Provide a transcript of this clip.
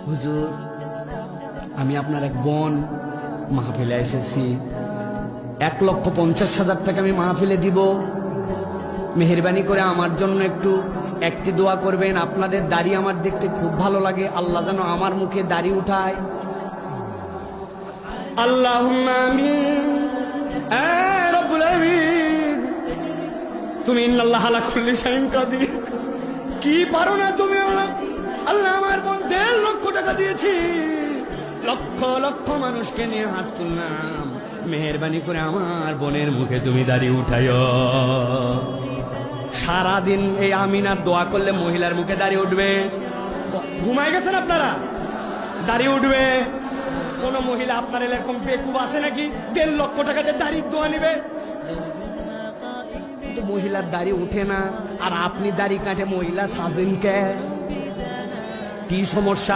হুজুর, আমি আপনার এক বোন, মাহফিলে এসেছি, 1,50,000 টাকা আমি মাহফিলে দিব, মেহেরবানি করে আমার জন্য একটি দোয়া করবেন। আপনাদের দাড়ি আমার দেখতে খুব ভালো লাগে, আল্লাহ যেন আমার মুখে দাড়ি উঠায়। আল্লাহুম্মা আমিন। রব্বুল আমিন, তুমি ইন্নাল্লাহা আলা কুল্লি শাইইন কাদির, কি পারো না তুমি আল্লাহ। আল্লাহ, আমার বোন 1.5 লক্ষ টাকা দিয়েছি, লক্ষ লক্ষ মানুষকে নিয়ে হাত তুললাম, মেহেরবানি করে আমার বোনের মুখে তুমি দাড়ি উঠাইও। সারাদিন এই আমিনার দোয়া করলে মহিলার মুখে দাড়ি উঠবে। ঘুমাই গেছেন আপনারা? দাড়ি উঠবে। কোন মহিলা আপনার এরকম বেকুব আছে নাকি 1.5 লক্ষ টাকাতে দাড়ির দোয়া নিবে? কিন্তু মহিলার দাড়ি উঠে না, আর আপনি দাড়ি কাটে মহিলা সাজেন কে? কি সমস্যা?